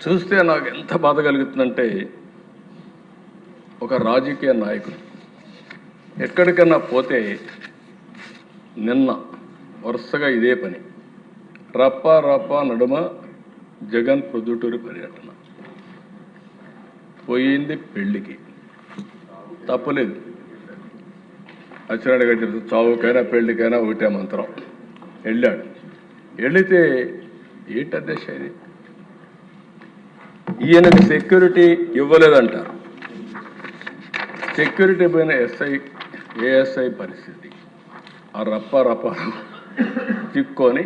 చూస్తే నాకు ఎంత బాధ కలుగుతుందంటే, ఒక రాజకీయ నాయకుడు ఎక్కడికన్నా పోతే నిన్న వరుసగా ఇదే పని, రప్ప నడుమ జగన్ ప్రొద్దుటూరు పర్యటన. పోయింది పెళ్లికి, తప్పలేదు. అచ్చినాడు గారు తెలుసు, చావుకైనా పెళ్లికైనా ఒకటే మంత్రం. వెళ్ళాడు. వెళితే ఏంటి అధ్యక్ష ఇది, ఈయనకు సెక్యూరిటీ ఇవ్వలేదంటారు. సెక్యూరిటీ పోయిన ఏఎస్ఐ పరిస్థితి, ఆ రప్ప చిక్కొని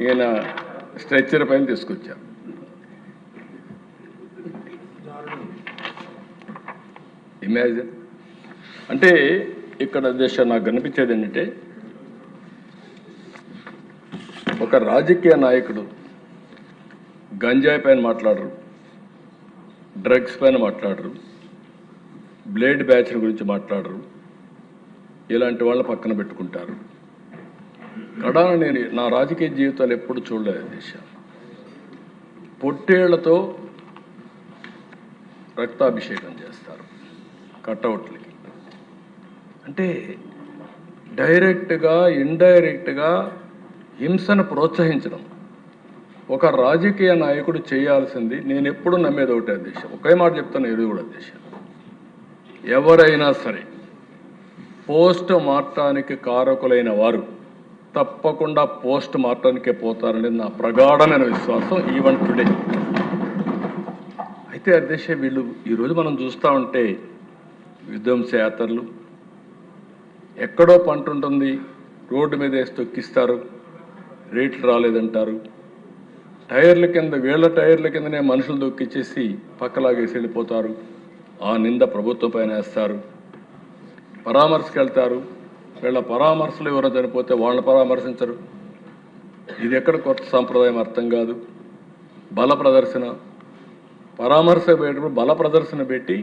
ఈయన స్ట్రెచ్చర్ పైన తీసుకొచ్చారు. ఇమాజిన్. అంటే ఇక్కడ దేశ నాకు కనిపించేది ఏంటంటే, ఒక రాజకీయ నాయకుడు గంజాయి పైన మాట్లాడరు, డ్రగ్స్ పైన మాట్లాడరు, బ్లేడ్ బ్యాచ్ల గురించి మాట్లాడరు, ఇలాంటి వాళ్ళ పక్కన పెట్టుకుంటారు. కడాన నేను నా రాజకీయ జీవితాలు ఎప్పుడు చూడలేదు దేశ. పొట్టేళ్లతో రక్తాభిషేకం చేస్తారు కటౌట్లకి. అంటే డైరెక్ట్గా ఇండైరెక్ట్గా హింసను ప్రోత్సహించడం ఒక రాజకీయ నాయకుడు చేయాల్సింది. నేను ఎప్పుడు నమ్మేది ఒకటే అధ్యక్ష, ఒకే మాట చెప్తాను, ఇది కూడా అధ్యక్ష, ఎవరైనా సరే పోస్ట్ మార్టానికి కారకులైన వారు తప్పకుండా పోస్ట్ మార్టానికే పోతారనేది నా ప్రగాఢమైన విశ్వాసం ఈవెన్ టుడే. అయితే అధ్యక్ష, వీళ్ళు ఈరోజు మనం చూస్తూ ఉంటే విధ్వంస యాత్రలు, ఎక్కడో పంట ఉంటుంది రోడ్డు మీద వేసి తొక్కిస్తారు, రేట్లు రాలేదంటారు, టైర్ల కింద వీళ్ళ టైర్ల కిందనే మనుషులు దొక్కిచ్చేసి పక్కలాగేసి వెళ్ళిపోతారు, ఆ నింద ప్రభుత్వం పైన వేస్తారు. పరామర్శకు వెళ్తారు, వీళ్ళ పరామర్శలు ఎవరో చనిపోతే వాళ్ళని పరామర్శించరు. ఇది ఎక్కడ కొత్త సాంప్రదాయం అర్థం కాదు. బల ప్రదర్శన, పరామర్శ పెట్టినప్పుడు బల ప్రదర్శన పెట్టి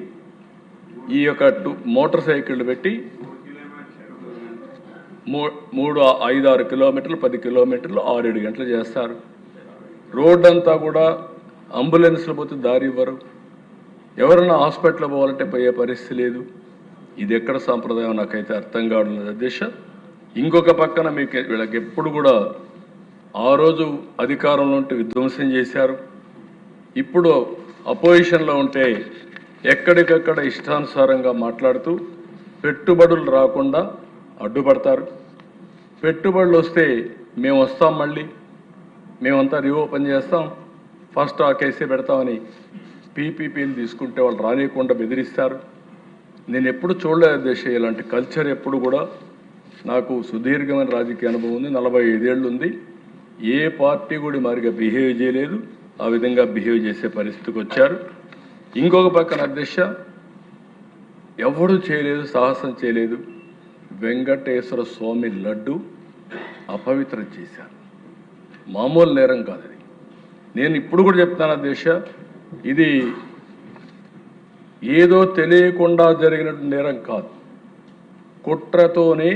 ఈ యొక్క మోటార్ సైకిళ్ళు పెట్టి 5-6 కిలోమీటర్లు 10 కిలోమీటర్లు 6-7 గంటలు చేస్తారు. రోడ్ అంతా కూడా అంబులెన్స్లు పోతే దారి ఇవ్వరు, ఎవరైనా హాస్పిటల్ పోవాలంటే పోయే పరిస్థితి లేదు. ఇది ఎక్కడ సాంప్రదాయం నాకైతే అర్థం కావడం లేదు అధ్యక్ష. ఇంకొక పక్కన మీకు వీళ్ళకి ఎప్పుడు కూడా ఆ రోజు అధికారంలో ఉంటే విధ్వంసం చేశారు, ఇప్పుడు అపోజిషన్లో ఉంటే ఎక్కడికక్కడ ఇష్టానుసారంగా మాట్లాడుతూ పెట్టుబడులు రాకుండా అడ్డుపడతారు. పెట్టుబడులు వస్తే మేము వస్తాం, మళ్ళీ మేమంతా రీఓపెన్ చేస్తాం, ఫస్ట్ ఆ కేసే పెడతామని పీపీపీలు తీసుకుంటే వాళ్ళు రానియకుండా బెదిరిస్తారు. నేను ఎప్పుడు చూడలేదు అధ్యక్ష ఇలాంటి కల్చర్. ఎప్పుడు కూడా నాకు సుదీర్ఘమైన రాజకీయ అనుభవం ఉంది, 45 ఏళ్ళు ఉంది. ఏ పార్టీ కూడా మారిగా బిహేవ్ చేయలేదు, ఆ విధంగా బిహేవ్ చేసే పరిస్థితికి వచ్చారు. ఇంకొక పక్కన అధ్యక్ష, ఎవడు చేయలేదు, సాహసం చేయలేదు, వెంకటేశ్వర స్వామి లడ్డు అపవిత్రం చేశారు. మామూలు నేరం కాదు ఇది. నేను ఇప్పుడు కూడా చెప్తాను అధ్యక్ష, ఇది ఏదో తెలియకుండా జరిగిన నేరం కాదు, కుట్రతోనే